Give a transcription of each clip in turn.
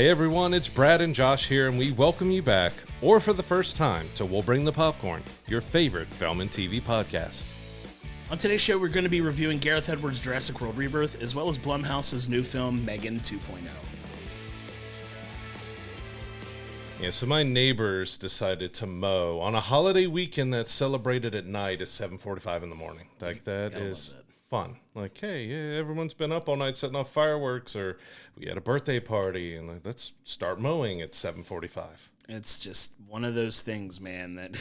Hey everyone, it's Brad and Josh here, and we welcome you back, or for the first time, to We'll Bring the Popcorn, your favorite film and TV podcast. On today's show, we're going to be reviewing Gareth Edwards' Jurassic World Rebirth, as well as Blumhouse's new film, M3GAN 2.0. Yeah, so my neighbors decided to mow on a holiday weekend that's celebrated at night at 7:45 in the morning. Like, that is fun. Like, hey, yeah, everyone's been up all night setting off fireworks, or we had a birthday party, and like, let's start mowing at 7:45. It's just one of those things, man, that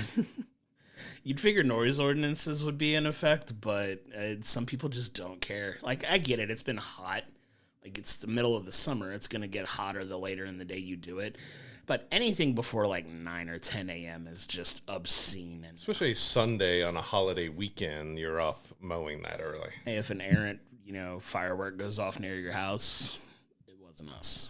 you'd figure noise ordinances would be in effect, but some people just don't care. Like, I get it. It's been hot. Like, it's the middle of the summer. It's going to get hotter the later in the day you do it. But anything before like 9 or 10 a.m. is just obscene. And especially Sunday on a holiday weekend, you're up mowing that early. Hey, if an errant, firework goes off near your house, it wasn't us.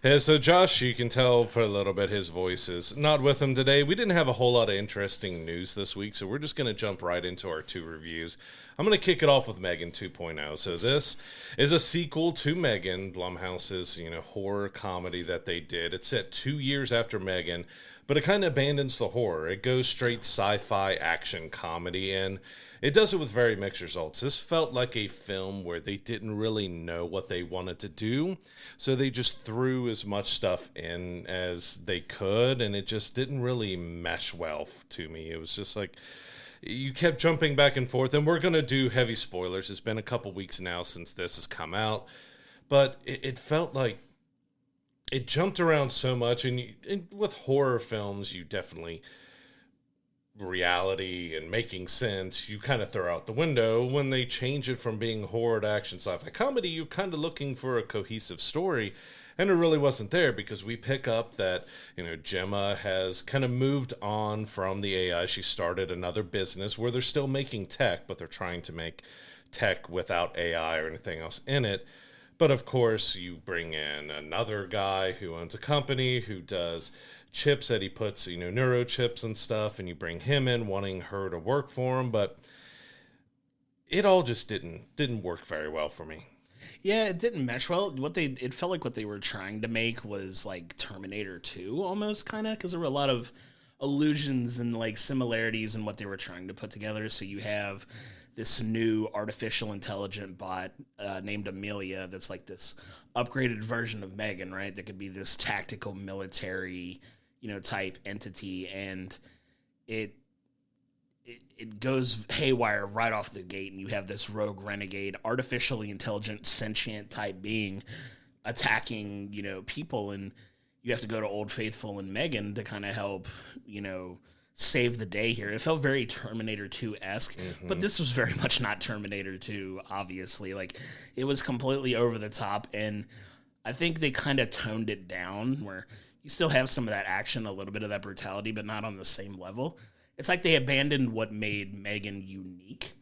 Yeah, so Josh, you can tell for a little bit his voice is not with him today. We didn't have a whole lot of interesting news this week, so we're just going to jump right into our two reviews. I'm going to kick it off with M3GAN 2.0. So this is a sequel to M3GAN, Blumhouse's horror comedy that they did. It's set 2 years after M3GAN, but it kind of abandons the horror. It goes straight sci-fi action comedy, and it does it with very mixed results. This felt like a film where they didn't really know what they wanted to do, so they just threw as much stuff in as they could, and it just didn't really mesh well to me. It was just like, you kept jumping back and forth, and we're going to do heavy spoilers. It's been a couple weeks now since this has come out, but it felt like it jumped around so much, and with horror films, you definitely, reality and making sense, you kind of throw out the window. When they change it from being horror to action sci-fi comedy, you're kind of looking for a cohesive story, and it really wasn't there, because we pick up that, Gemma has kind of moved on from the AI. She started another business where they're still making tech, but they're trying to make tech without AI or anything else in it. But of course, you bring in another guy who owns a company who does chips that he puts, neurochips and stuff, and you bring him in wanting her to work for him, but it all just didn't work very well for me. Yeah, it didn't mesh well. It felt like what they were trying to make was like Terminator 2 almost, kind of, because there were a lot of allusions and like similarities in what they were trying to put together. So you have this new artificial intelligent bot named Amelia that's like this upgraded version of M3GAN, right? That could be this tactical military, type entity, and it goes haywire right off the gate, and you have this rogue renegade, artificially intelligent, sentient type being attacking, people, and you have to go to Old Faithful and M3GAN to kind of help, save the day here. It felt very Terminator 2-esque, but this was very much not Terminator 2, obviously. Like, it was completely over the top, and I think they kind of toned it down, where you still have some of that action, a little bit of that brutality, but not on the same level. It's like they abandoned what made M3GAN unique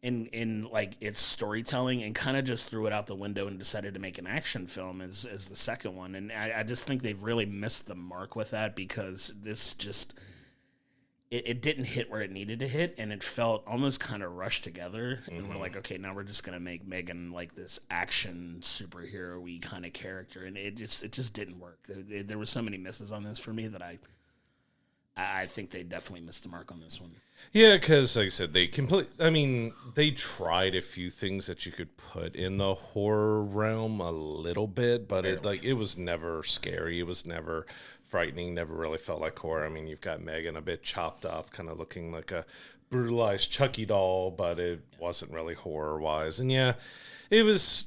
in like its storytelling, and kind of just threw it out the window and decided to make an action film as the second one. And I just think they've really missed the mark with that, because this just... It didn't hit where it needed to hit, and it felt almost kind of rushed together. And we're like, okay, now we're just going to make M3GAN like this action superhero-y kind of character. And it just didn't work. There were so many misses on this for me that I think they definitely missed the mark on this one. Yeah, because like I said, they tried a few things that you could put in the horror realm a little bit, but it was never scary. It was never frightening, never really felt like horror. I mean, you've got M3GAN a bit chopped up, kind of looking like a brutalized Chucky doll, but it wasn't really horror-wise. And yeah, it was,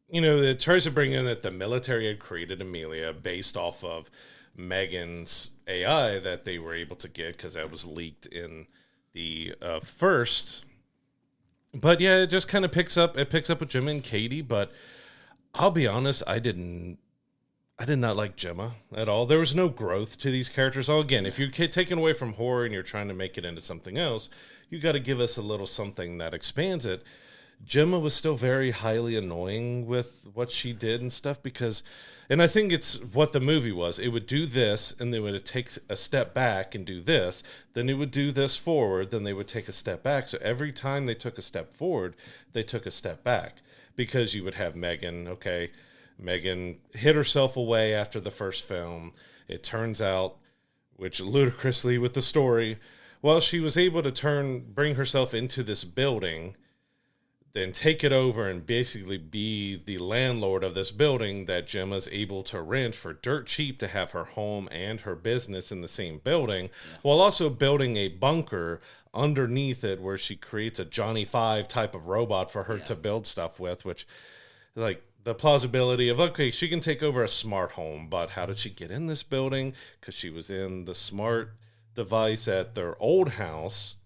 it tries to bring in that the military had created Amelia based off of M3GAN's AI that they were able to get, because that was leaked in the first. But yeah, it just kind of picks up with Gemma and Katie, but I'll be honest, I did not like Gemma at all. There was no growth to these characters. Again, if you're taken away from horror and you're trying to make it into something else, you got to give us a little something that expands it. Gemma was still very highly annoying with what she did and stuff, and I think it's what the movie was. It would do this, and they would take a step back and do this. Then it would do this forward, then they would take a step back. So every time they took a step forward, they took a step back, because you would have M3GAN, okay, M3GAN hid herself away after the first film. It turns out, which ludicrously with the story, well, she was able to bring herself into this building, then take it over and basically be the landlord of this building that Gemma's able to rent for dirt cheap to have her home and her business in the same building, while also building a bunker underneath it where she creates a Johnny Five type of robot for her to build stuff with, which, like, the plausibility of, okay, she can take over a smart home, but how did she get in this building? Because she was in the smart device at their old house.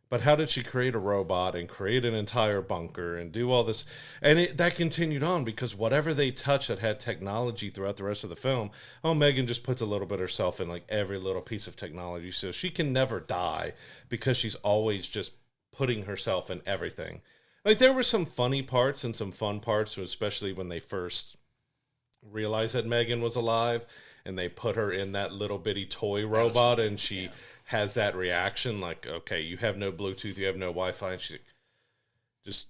But how did she create a robot and create an entire bunker and do all this? And that continued on because whatever they touched that had technology throughout the rest of the film, M3GAN just puts a little bit of herself in like every little piece of technology. So she can never die because she's always just putting herself in everything. Like, there were some funny parts and some fun parts, especially when they first realized that M3GAN was alive and they put her in that little bitty toy robot and she has that reaction like, okay, you have no Bluetooth, you have no Wi-Fi, and she's just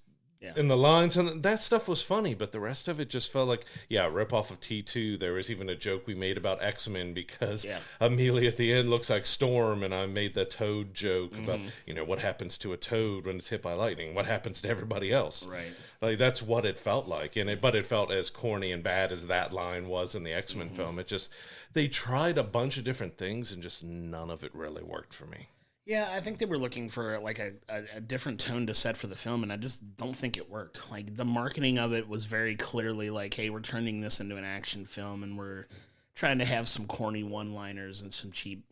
in the lines, and that stuff was funny, but the rest of it just felt like, rip off of T2. There was even a joke we made about X-Men because Amelia at the end looks like Storm, and I made the Toad joke about, what happens to a toad when it's hit by lightning? What happens to everybody else? Right. Like, that's what it felt like, but it felt as corny and bad as that line was in the X-Men film. It just, they tried a bunch of different things, and just none of it really worked for me. Yeah, I think they were looking for like a different tone to set for the film, and I just don't think it worked. Like, the marketing of it was very clearly like, hey, we're turning this into an action film, and we're trying to have some corny one-liners and some cheap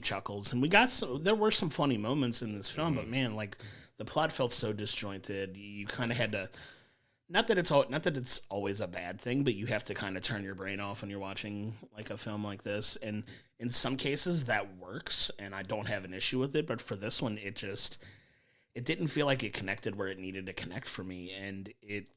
chuckles. And there were some funny moments in this film, but man, like, the plot felt so disjointed. You kind of had to, not that it's always a bad thing, but you have to kind of turn your brain off when you're watching like a film like this. And in some cases that works, and I don't have an issue with it. But for this one, it didn't feel like it connected where it needed to connect for me. And it,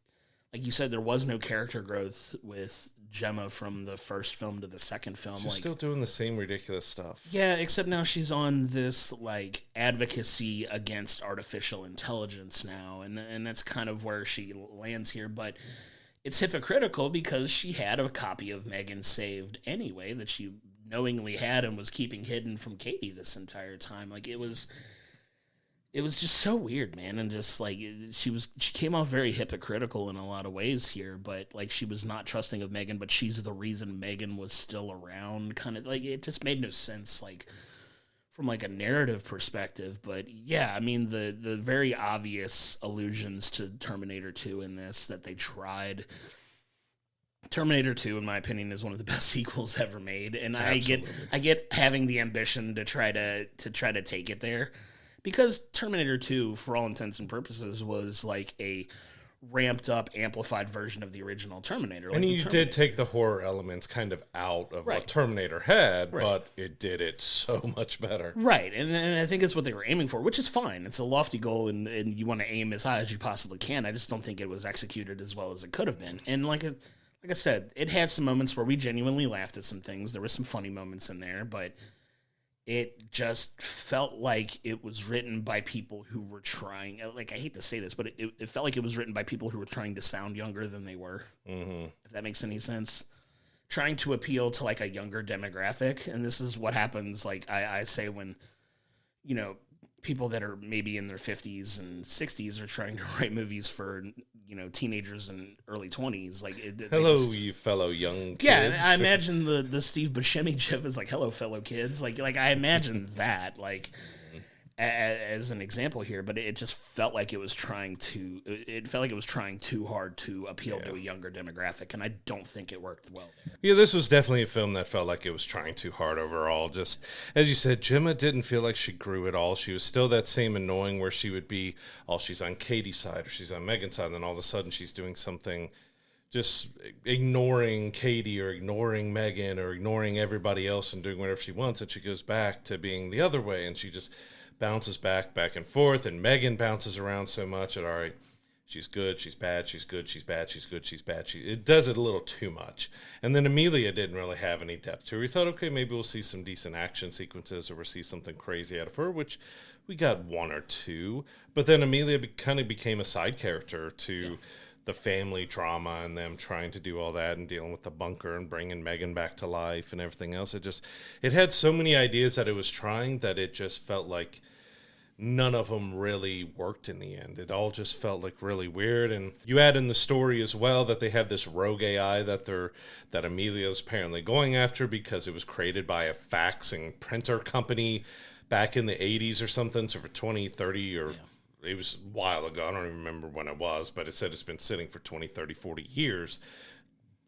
like you said, there was no character growth with Gemma from the first film to the second film. She's still doing the same ridiculous stuff. Yeah, except now she's on this like advocacy against artificial intelligence now, and that's kind of where she lands here. But it's hypocritical because she had a copy of M3GAN saved anyway that she knowingly had and was keeping hidden from Katie this entire time. Like, it was just so weird, man. And just like, she came off very hypocritical in a lot of ways here, but like, she was not trusting of M3GAN, but she's the reason M3GAN was still around. Kind of like, it just made no sense, like, from like a narrative perspective. But yeah, I mean, the very obvious allusions to Terminator 2 in this that they tried. Terminator 2, in my opinion, is one of the best sequels ever made, and I get having the ambition to try to take it there. Because Terminator 2, for all intents and purposes, was like a ramped-up, amplified version of the original Terminator. Like, and you did take the horror elements kind of out of what Terminator had, but it did it so much better. Right, and I think it's what they were aiming for, which is fine. It's a lofty goal, and you want to aim as high as you possibly can. I just don't think it was executed as well as it could have been. And like I said, it had some moments where we genuinely laughed at some things. There were some funny moments in there, but it just felt like it was written by people who were trying, like, I hate to say this, but it felt like it was written by people who were trying to sound younger than they were, if that makes any sense. Trying to appeal to, like, a younger demographic, and this is what happens, like, I say when, people that are maybe in their 50s and 60s are trying to write movies for, teenagers and early 20s. Like, hello, you fellow young kids. Yeah, I imagine the Steve Buscemi gif is like, hello, fellow kids. Like I imagine that, like, as an example here, but it just felt like it was trying too hard to appeal to a younger demographic, and I don't think it worked well there. Yeah, this was definitely a film that felt like it was trying too hard overall. Just, as you said, Gemma didn't feel like she grew at all. She was still that same annoying where she would be, she's on Katie's side or she's on M3GAN's side, and then all of a sudden she's doing something, just ignoring Katie or ignoring M3GAN or ignoring everybody else and doing whatever she wants, and she goes back to being the other way, and she just bounces back and forth, and M3GAN bounces around so much that, all right, she's good, she's bad, she's good, she's bad, she's good, she's bad. It does it a little too much. And then Amelia didn't really have any depth to her. We thought, okay, maybe we'll see some decent action sequences or we'll see something crazy out of her, which we got one or two. But then Amelia kind of became a side character to the family drama and them trying to do all that and dealing with the bunker and bringing M3GAN back to life and everything else. It had so many ideas that it was trying that it just felt like none of them really worked in the end. It all just felt like really weird. And you add in the story as well that they have this rogue AI that Amelia's apparently going after because it was created by a faxing printer company back in the 80s or something. So for 20, 30 or... Yeah. It was a while ago. I don't even remember when it was, but it said it's been sitting for 20, 30, 40 years,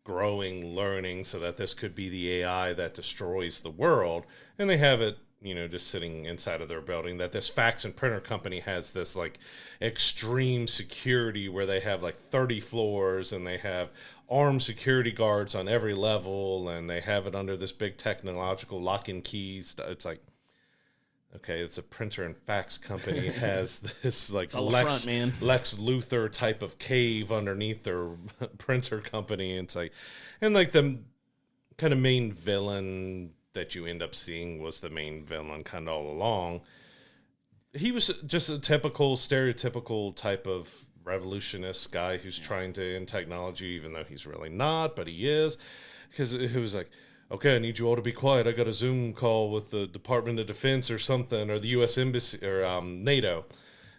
growing, learning, so that this could be the AI that destroys the world. And they have it, just sitting inside of their building, that this fax and printer company has this, like, extreme security where they have, like, 30 floors, and they have armed security guards on every level, and they have it under this big technological lock and keys. It's like... Okay, it's a printer and fax company. It has this like Lex Luthor type of cave underneath their printer company. It's like, and like the kind of main villain that you end up seeing was the main villain kind of all along. He was just a stereotypical type of revolutionist guy who's trying to end technology, even though he's really not, but he is. Because it was like, okay, I need you all to be quiet. I got a Zoom call with the Department of Defense or something, or the U.S. Embassy, or NATO.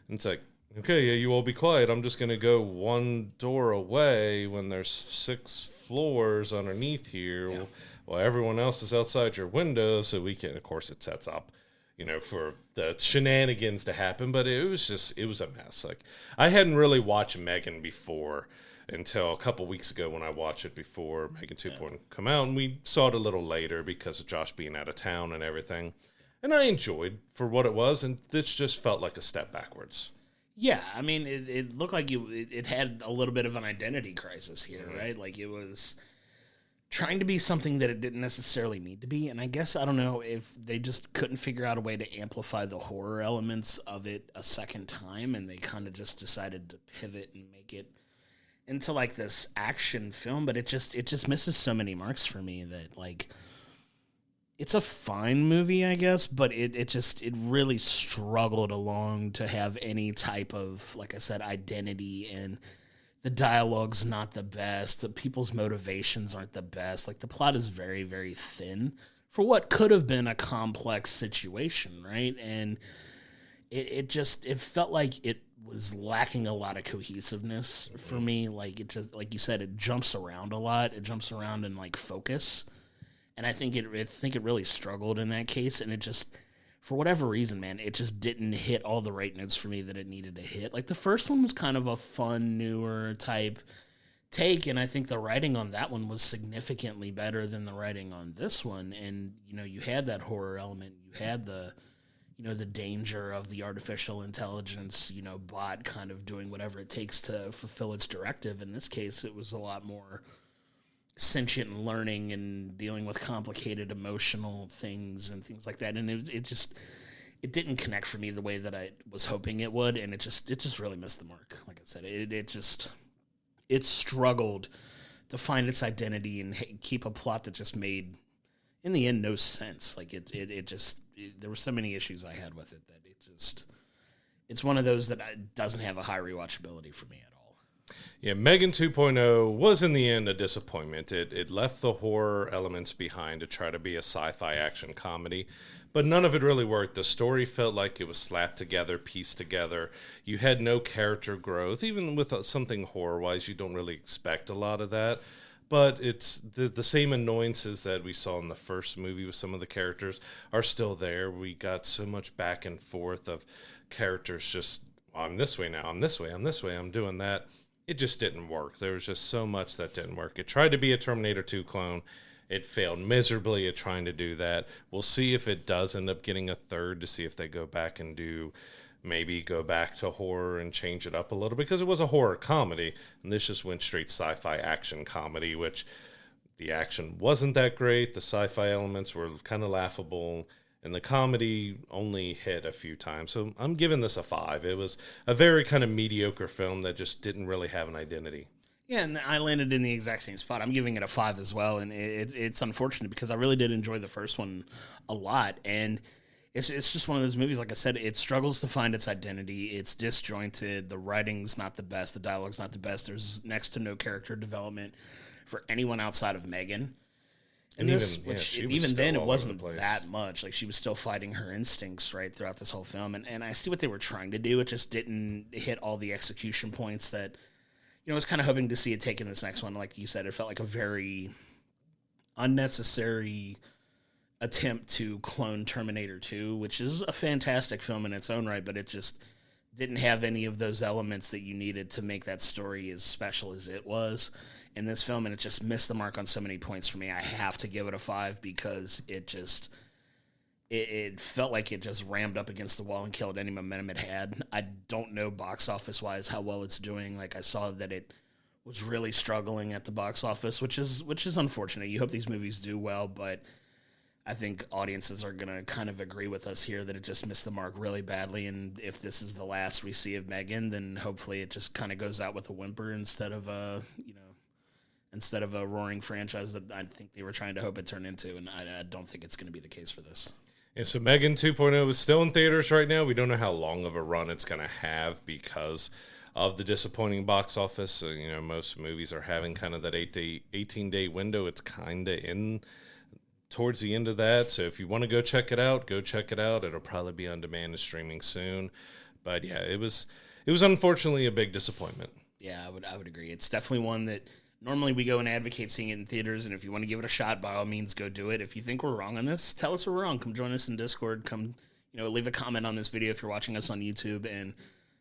And it's like, okay, yeah, you all be quiet. I'm just going to go one door away when there's 6 floors underneath here. Yeah. Well, everyone else is outside your window, so we can, of course, it sets up, for the shenanigans to happen. But it was a mess. Like, I hadn't really watched M3GAN before until a couple weeks ago when I watched it before M3GAN 2.0 come out, and we saw it a little later because of Josh being out of town and everything. And I enjoyed for what it was, and this just felt like a step backwards. Yeah, I mean, it looked like it had a little bit of an identity crisis here, mm-hmm. right? Like, it was trying to be something that it didn't necessarily need to be, and I guess, I don't know, if they just couldn't figure out a way to amplify the horror elements of it a second time, and they kind of just decided to pivot and make it into like this action film, but it just misses so many marks for me that, like, it's a fine movie, I guess, but it really struggled along to have any type of, like I said, identity, and the dialogue's not the best, the people's motivations aren't the best. Like, the plot is very, very thin for what could have been a complex situation, right? And it felt like it was lacking a lot of cohesiveness for me. Like, it just, like you said, it jumps around a lot. It jumps around in like focus, and I think it really struggled in that case. And it just, for whatever reason, man, it just didn't hit all the right notes for me that it needed to hit. Like, the first one was kind of a fun, newer type take, and I think the writing on that one was significantly better than the writing on this one. And you had that horror element, you had the the danger of the artificial intelligence, bot kind of doing whatever it takes to fulfill its directive. In this case, it was a lot more sentient and learning and dealing with complicated emotional things and things like that. And it didn't connect for me the way that I was hoping it would. And it just really missed the mark. Like I said, it struggled to find its identity and keep a plot that just made, in the end, no sense. Like, there were so many issues I had with it that it's one of those that doesn't have a high rewatchability for me at all. Yeah, M3GAN 2.0 was in the end a disappointment. It left the horror elements behind to try to be a sci-fi action comedy, but none of it really worked. The story felt like it was slapped together, pieced together. You had no character growth. Even with something horror-wise, you don't really expect a lot of that. But it's the same annoyances that we saw in the first movie with some of the characters are still there. We got so much back and forth of characters just, I'm this way now, I'm this way, I'm this way, I'm doing that. It just didn't work. There was just so much that didn't work. It tried to be a Terminator 2 clone. It failed miserably at trying to do that. We'll see if it does end up getting a third, to see if they go back and maybe go back to horror and change it up a little, because it was a horror comedy, and this just went straight sci-fi action comedy, which the action wasn't that great. The sci-fi elements were kind of laughable, and the comedy only hit a few times. So I'm giving this a 5. It was a very kind of mediocre film that just didn't really have an identity. Yeah, and I landed in the exact same spot. I'm giving it a 5 as well, and it's unfortunate because I really did enjoy the first one a lot, and it's just one of those movies, like I said, it struggles to find its identity. It's disjointed. The writing's not the best. The dialogue's not the best. There's next to no character development for anyone outside of Megan. And even then, it wasn't that much. Like, she was still fighting her instincts, right, throughout this whole film. And I see what they were trying to do. It just didn't hit all the execution points that, I was kind of hoping to see it take in this next one. Like you said, it felt like a very unnecessary attempt to clone Terminator 2, which is a fantastic film in its own right, but it just didn't have any of those elements that you needed to make that story as special as it was in this film, and it just missed the mark on so many points for me. I have to give it a 5 because it felt like it just rammed up against the wall and killed any momentum it had. I don't know box office-wise how well it's doing. Like, I saw that it was really struggling at the box office, which is unfortunate. You hope these movies do well, but I think audiences are going to kind of agree with us here that it just missed the mark really badly, and if this is the last we see of Megan, then hopefully it just kind of goes out with a whimper instead of a roaring franchise that I think they were trying to hope it turned into, and I don't think it's going to be the case for this. And so M3GAN 2.0 is still in theaters right now. We don't know how long of a run it's going to have because of the disappointing box office. So, most movies are having kind of that 18-day window. It's kind of in towards the end of that. So if you want to go check it out, go check it out. It'll probably be on demand and streaming soon. But yeah, it was unfortunately a big disappointment. Yeah, I would agree. It's definitely one that normally we go and advocate seeing it in theaters, and if you want to give it a shot, by all means, go do it. If you think we're wrong on this, tell us we're wrong. Come join us in Discord. Come, leave a comment on this video if you're watching us on YouTube, and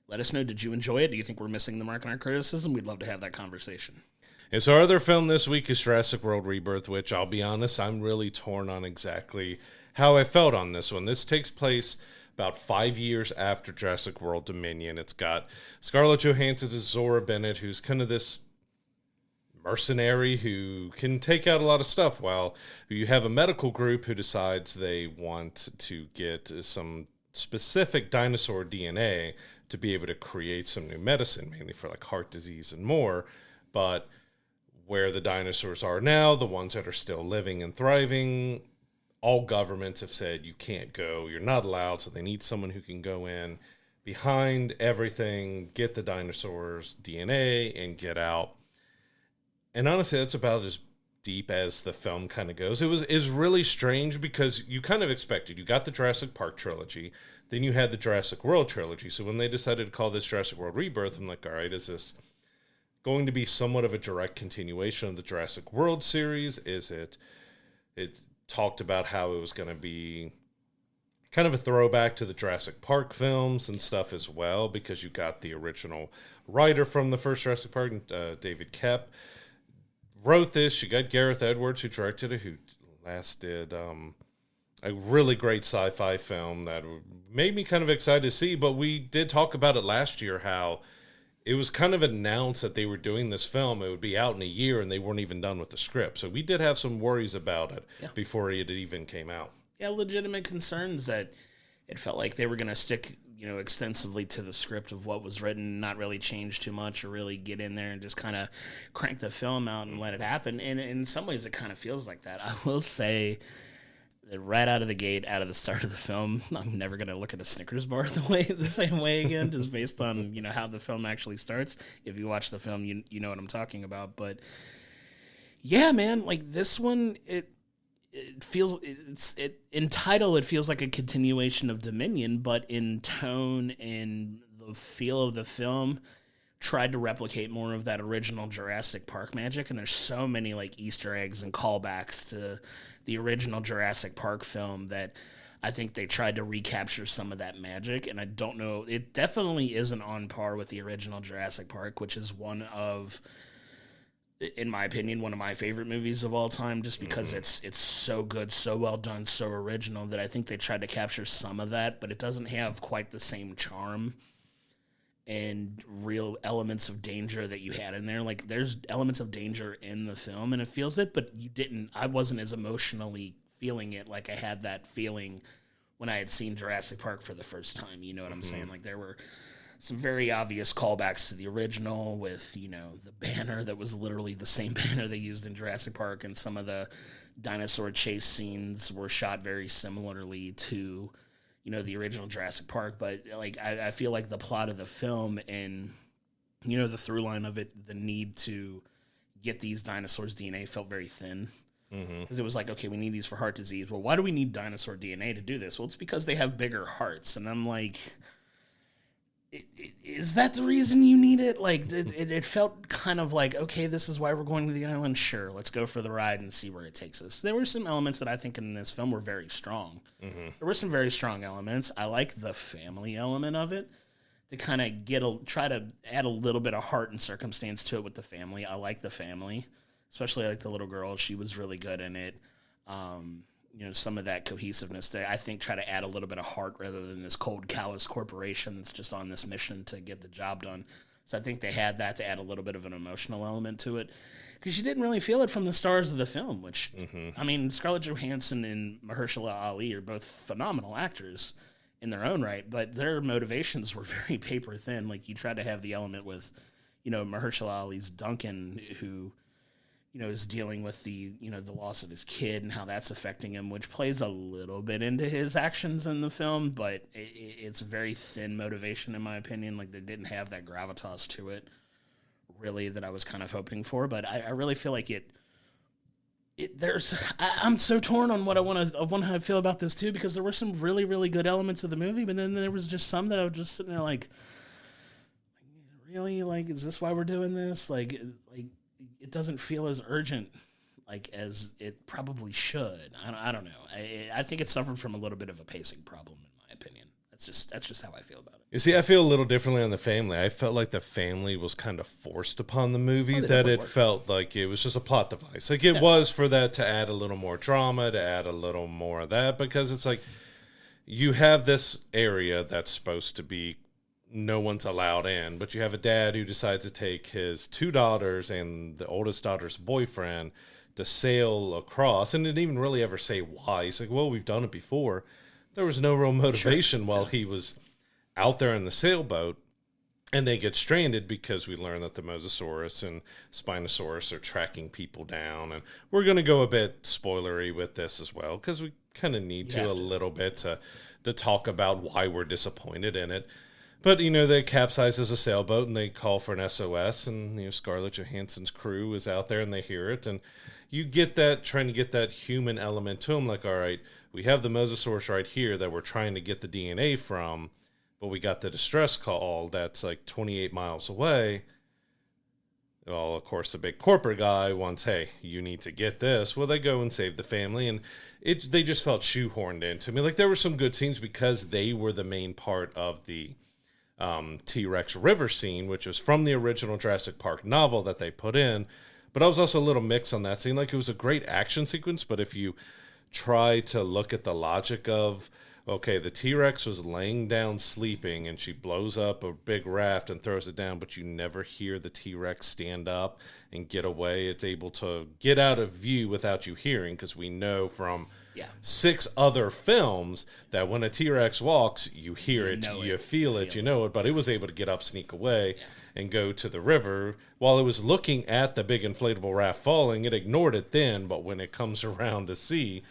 let us know, did you enjoy it? Do you think we're missing the mark on our criticism? We'd love to have that conversation. And so our other film this week is Jurassic World Rebirth, which I'll be honest, I'm really torn on exactly how I felt on this one. This takes place about 5 years after Jurassic World Dominion. It's got Scarlett Johansson as Zora Bennett, who's kind of this mercenary who can take out a lot of stuff, while you have a medical group who decides they want to get some specific dinosaur DNA to be able to create some new medicine, mainly for like heart disease and more. But where the dinosaurs are now, the ones that are still living and thriving, all governments have said you can't go, you're not allowed, so they need someone who can go in behind everything, get the dinosaurs' DNA, and get out. And honestly, that's about as deep as the film kind of goes. Is really strange because you kind of expected. You got the Jurassic Park trilogy, then you had the Jurassic World trilogy. So when they decided to call this Jurassic World Rebirth, I'm like, all right, is this going to be somewhat of a direct continuation of the Jurassic World series? Is it talked about how it was going to be kind of a throwback to the Jurassic Park films and stuff as well, because you got the original writer from the first Jurassic Park, David Koepp, wrote this. You got Gareth Edwards, who directed it, who last did a really great sci-fi film that made me kind of excited to see. But we did talk about it last year, how it was kind of announced that they were doing this film. It would be out in a year, and they weren't even done with the script. So we did have some worries about it before it even came out. Yeah, legitimate concerns that it felt like they were going to stick, extensively to the script of what was written, not really change too much or really get in there and just kind of crank the film out and let it happen. And in some ways, it kind of feels like that. I will say that right out of the gate, out of the start of the film, I'm never going to look at a Snickers bar the same way again, just based on, how the film actually starts. If you watch the film, you know what I'm talking about. But yeah, man, like this one, it feels in title, it feels like a continuation of Dominion, but in tone and the feel of the film tried to replicate more of that original Jurassic Park magic. And there's so many like Easter eggs and callbacks to the original Jurassic Park film that I think they tried to recapture some of that magic. And I don't know, it definitely isn't on par with the original Jurassic Park, which is one of, in my opinion, one of my favorite movies of all time, just because it's so good, so well done, so original, that I think they tried to capture some of that, but it doesn't have quite the same charm and real elements of danger that you had in there. Like, there's elements of danger in the film, and it feels it, but I wasn't as emotionally feeling it like I had that feeling when I had seen Jurassic Park for the first time. You know what I'm saying? Like, there were some very obvious callbacks to the original with, the banner that was literally the same banner they used in Jurassic Park, and some of the dinosaur chase scenes were shot very similarly to, the original Jurassic Park, but like I feel like the plot of the film and the through line of it, the need to get these dinosaurs' DNA felt very thin. Because it was like, okay, we need these for heart disease. Well, why do we need dinosaur DNA to do this? Well, it's because they have bigger hearts. And I'm like, is that the reason you need it? Like, it felt kind of like, okay, this is why we're going to the island. Sure, let's go for the ride and see where it takes us. There were some elements that I think in this film were very strong. There were some very strong elements. I like the family element of it, to kind of try to add a little bit of heart and circumstance to it with the family. I like the family, especially like the little girl. She was really good in it. Some of that cohesiveness that I think try to add a little bit of heart rather than this cold, callous corporation that's just on this mission to get the job done. So I think they had that to add a little bit of an emotional element to it, because you didn't really feel it from the stars of the film, which, I mean, Scarlett Johansson and Mahershala Ali are both phenomenal actors in their own right, but their motivations were very paper thin. Like, you tried to have the element with, Mahershala Ali's Duncan, who is dealing with the loss of his kid and how that's affecting him, which plays a little bit into his actions in the film, but it's very thin motivation, in my opinion. Like, they didn't have that gravitas to it, really, that I was kind of hoping for. But I really feel like I'm so torn on what I want to feel about this too, because there were some really, really good elements of the movie, but then there was just some that I was just sitting there like, really, like, is this why we're doing this? Like it doesn't feel as urgent, like, as it probably should. I don't know. I think it suffered from a little bit of a pacing problem, in my opinion. That's just how I feel about it. You see, I feel a little differently on the family. I felt like the family was kind of forced upon the movie, that it felt like it was just a plot device. Like, it was for that to add a little more drama, to add a little more of that, because it's like, you have this area that's supposed to be no one's allowed in, but you have a dad who decides to take his two daughters and the oldest daughter's boyfriend to sail across, and didn't even really ever say why. He's like, well, we've done it before. There was no real motivation while he was out there in the sailboat, and they get stranded because we learn that the Mosasaurus and Spinosaurus are tracking people down, and we're going to go a bit spoilery with this as well, because we kind of need to a little bit to talk about why we're disappointed in it. But, they capsize as a sailboat, and they call for an SOS, and, Scarlett Johansson's crew is out there, and they hear it, and you get that, trying to get that human element to them, like, all right, we have the Mosasaurus right here that we're trying to get the DNA from, but we got the distress call that's, like, 28 miles away. Well, of course, the big corporate guy wants, hey, you need to get this. Well, they go and save the family, and they just felt shoehorned into me. Like, there were some good scenes because they were the main part of the T-Rex river scene, which was from the original Jurassic Park novel that they put in. But I was also a little mixed on that scene. Like, it was a great action sequence, but if you try to look at the logic of, okay, the T-Rex was laying down sleeping, and she blows up a big raft and throws it down, but you never hear the T-Rex stand up and get away. It's able to get out of view without you hearing, because we know from 6 other films that when a T-Rex walks, you hear it, you feel it, you know it, but it was able to get up, sneak away, and go to the river. While it was looking at the big inflatable raft falling, it ignored it then, but when it comes around to see,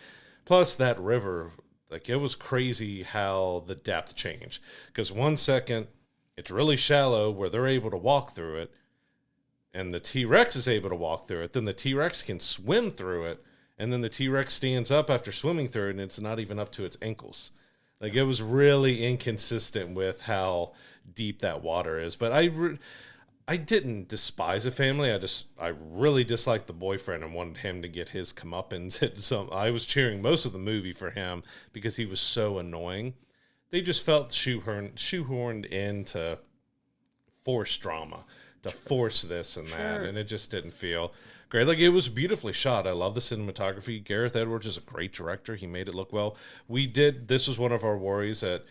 plus that river, like, it was crazy how the depth changed. Because 1 second, it's really shallow where they're able to walk through it, and the T-Rex is able to walk through it, then the T-Rex can swim through it, and then the T-Rex stands up after swimming through it, and it's not even up to its ankles. Like, it was really inconsistent with how deep that water is. But I didn't despise a family. I really disliked the boyfriend and wanted him to get his comeuppance. So I was cheering most of the movie for him because he was so annoying. They just felt shoehorned into forced drama, to force this and that, and it just didn't feel great. Like, it was beautifully shot. I love the cinematography. Gareth Edwards is a great director. He made it look well. This was one of our worries, that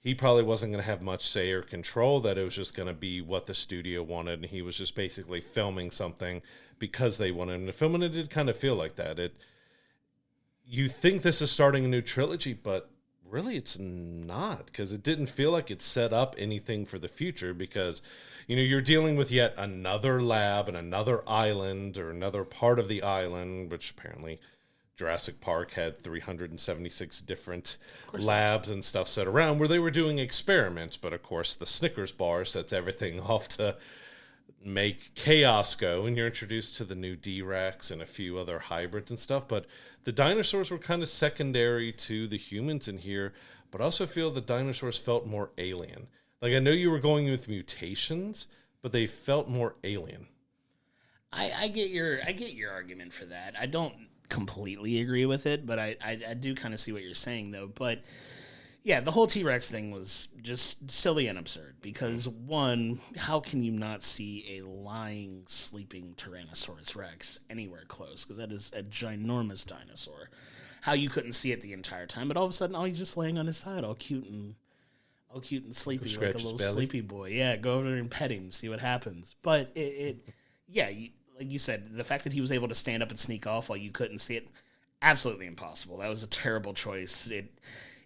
he probably wasn't going to have much say or control, that it was just going to be what the studio wanted, and he was just basically filming something because they wanted him to film, and it did kind of feel like that. You think this is starting a new trilogy, but really it's not, because it didn't feel like it set up anything for the future, because you're dealing with yet another lab and another island, or another part of the island, which apparently Jurassic Park had 376 different labs and stuff set around where they were doing experiments. But, of course, the Snickers bar sets everything off to make chaos go, and you're introduced to the new D-Rex and a few other hybrids and stuff. But the dinosaurs were kind of secondary to the humans in here, but I also feel the dinosaurs felt more alien. Like, I know you were going with mutations, but they felt more alien. I get your argument for that. I don't completely agree with it, but I do kind of see what you're saying, though. But yeah, the whole T-Rex thing was just silly and absurd because, one, how can you not see a lying, sleeping Tyrannosaurus Rex anywhere close? Because that is a ginormous dinosaur. How you couldn't see it the entire time, but all of a sudden, he's just laying on his side, all cute and sleepy, like a little sleepy boy. Yeah, go over there and pet him, see what happens. But like you said, the fact that he was able to stand up and sneak off while you couldn't see it, absolutely impossible. That was a terrible choice.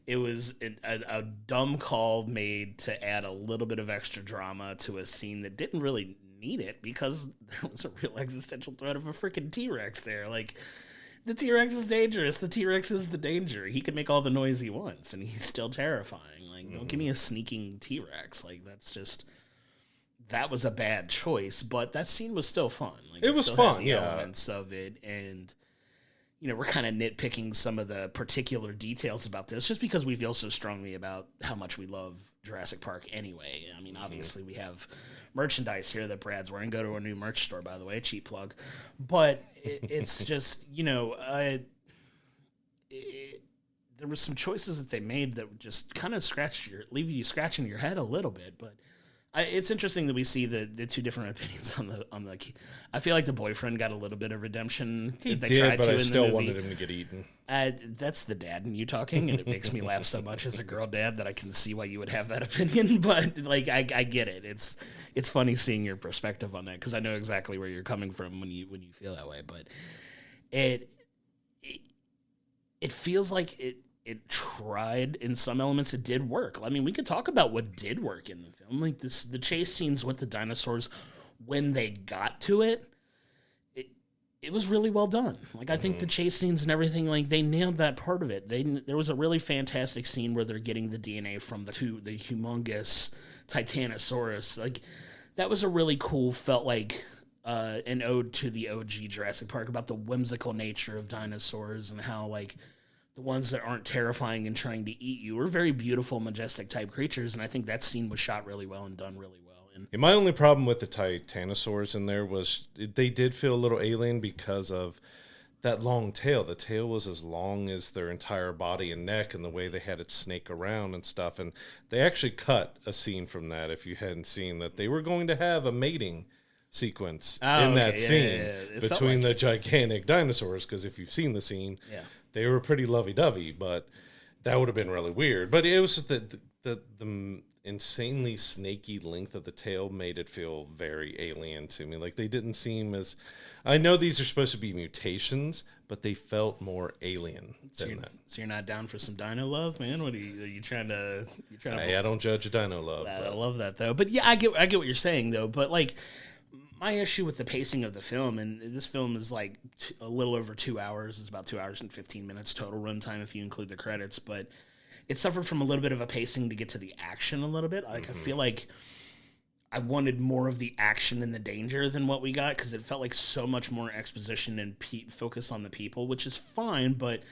It was a dumb call made to add a little bit of extra drama to a scene that didn't really need it because there was a real existential threat of a freaking T-Rex there. Like, the T-Rex is dangerous. The T-Rex is the danger. He can make all the noise he wants, and he's still terrifying. Like, don't give me a sneaking T-Rex. Like, that was a bad choice, but that scene was still fun. Like, it was fun, yeah. Elements of it, and we're kind of nitpicking some of the particular details about this just because we feel so strongly about how much we love Jurassic Park anyway. I mean, obviously we have merchandise here that Brad's wearing. Go to our new merch store, by the way, cheap plug. But it's just, there were some choices that they made that just kind of leave you scratching your head a little bit, but it's interesting that we see the two different opinions on the. I feel like the boyfriend got a little bit of redemption. He did, but I still wanted him to get eaten. That's the dad in you talking, and it makes me laugh so much as a girl dad that I can see why you would have that opinion. But like, I get it. It's funny seeing your perspective on that because I know exactly where you're coming from when you feel that way. But it feels like it tried in some elements. It did work. I mean, we could talk about what did work in the film. Like the chase scenes with the dinosaurs, when they got to it was really well done. Like, I think the chase scenes and everything, like, they nailed that part of it. There was a really fantastic scene where they're getting the DNA from the humongous Titanosaurus. Like, that was a really cool, felt like an ode to the OG Jurassic Park about the whimsical nature of dinosaurs and how, like, the ones that aren't terrifying and trying to eat you are very beautiful, majestic type creatures, and I think that scene was shot really well and done really well. And my only problem with the Titanosaurs in there was they did feel a little alien because of that long tail. The tail was as long as their entire body and neck, and the way they had it snake around and stuff. And they actually cut a scene from that, if you hadn't seen that. They were going to have a mating sequence that scene between the gigantic dinosaurs, because if you've seen the scene, they were pretty lovey-dovey, but that would have been really weird. But it was just the insanely snaky length of the tail made it feel very alien to me. Like, they didn't seem as... I know these are supposed to be mutations, but they felt more alien than that. So you're not down for some dino love, man? What are you trying to... Hey, I don't judge a dino love. I love that, though. But yeah, I get what you're saying, though. But, like, my issue with the pacing of the film, and this film is like a little over 2 hours. It's about 2 hours and 15 minutes total runtime if you include the credits, but it suffered from a little bit of a pacing to get to the action a little bit. Like, I feel like I wanted more of the action and the danger than what we got, because it felt like so much more exposition and focus on the people, which is fine, but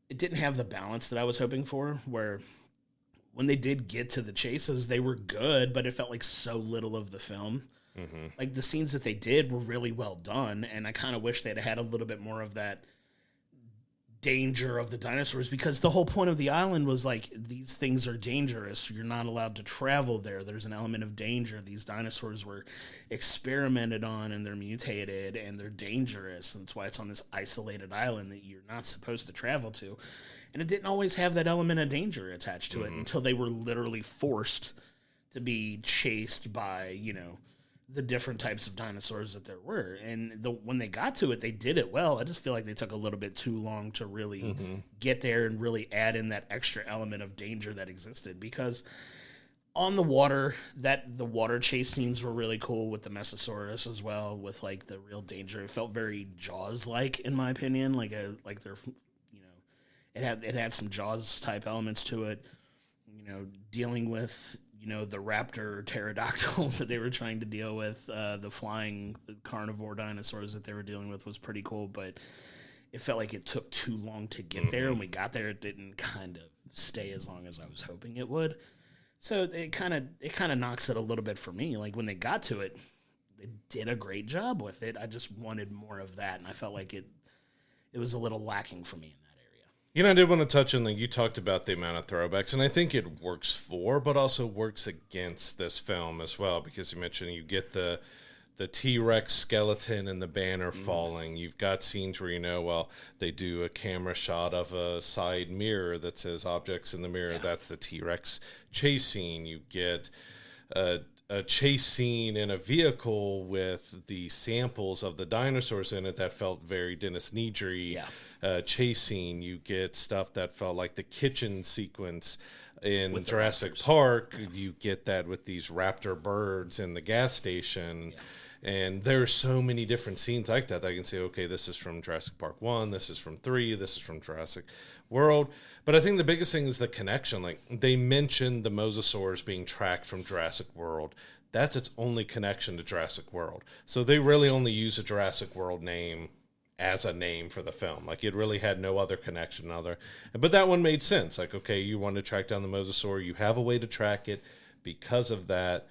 it didn't have the balance that I was hoping for, where when they did get to the chases, they were good, but it felt like so little of the film. Like, the scenes that they did were really well done, and I kind of wish they'd had a little bit more of that danger of the dinosaurs, because the whole point of the island was, like, these things are dangerous. You're not allowed to travel there. There's an element of danger. These dinosaurs were experimented on, and they're mutated, and they're dangerous, and that's why it's on this isolated island that you're not supposed to travel to. And it didn't always have that element of danger attached to it until they were literally forced to be chased by, the different types of dinosaurs that there were. And when they got to it, they did it well. I just feel like they took a little bit too long to really get there and really add in that extra element of danger that existed. Because On the water, the water chase scenes were really cool with the Mesosaurus as well, with like the real danger. It felt very Jaws-like, in my opinion. Like they're, it had some Jaws type elements to it. Dealing with the raptor pterodactyls that they were trying to deal with, the flying carnivore dinosaurs that they were dealing with was pretty cool, but it felt like it took too long to get there. When we got there, it didn't kind of stay as long as I was hoping it would. So it kind of knocks it a little bit for me. Like when they got to it, they did a great job with it. I just wanted more of that, and I felt like it was a little lacking for me in that area. I did want to touch on, you talked about the amount of throwbacks, and I think it works for, but also works against this film as well, because you mentioned you get the T-Rex skeleton and the banner falling. You've got scenes where, they do a camera shot of a side mirror that says objects in the mirror. Yeah. That's the T-Rex chase scene. You get a chase scene in a vehicle with the samples of the dinosaurs in it that felt very Dennis Nedry. Chase scene. You get stuff that felt like the kitchen sequence in with Jurassic Park. You get that with these raptor birds in the gas station. Yeah. And there are so many different scenes like that I can say, okay, this is from Jurassic Park 1, this is from 3, this is from Jurassic World. But I think the biggest thing is the connection. Like, they mentioned the mosasaurs being tracked from Jurassic World. That's its only connection to Jurassic World. So they really only use a Jurassic World name as a name for the film. Like, it really had no other connection but that one made sense. Like, okay, you want to track down the mosasaur, you have a way to track it because of that.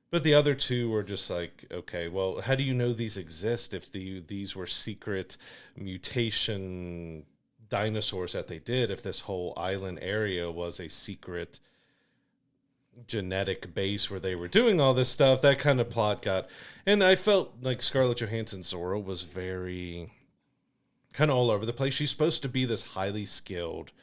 But the other two were just like, okay, well, how do you know these exist if these were secret mutation dinosaurs that they did, if this whole island area was a secret genetic base where they were doing all this stuff? That kind of plot got... And I felt like Scarlett Johansson's Zora was very kind of all over the place. She's supposed to be this highly skilled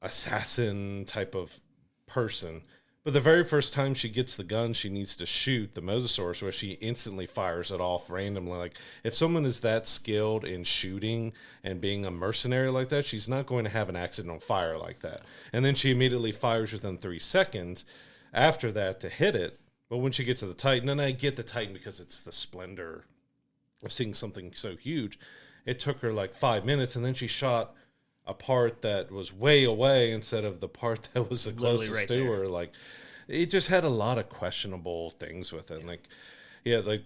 assassin type of person. But the very first time she gets the gun, she needs to shoot the mosasaurus, where she instantly fires it off randomly. Like, if someone is that skilled in shooting and being a mercenary like that, she's not going to have an accidental fire like that. And then she immediately fires within 3 seconds after that to hit it. But when she gets to the Titan, and I get the Titan because it's the splendor of seeing something so huge, it took her like 5 minutes, and then she shot a part that was way away instead of the part that was the closest to her. Like, it just had a lot of questionable things with it. Like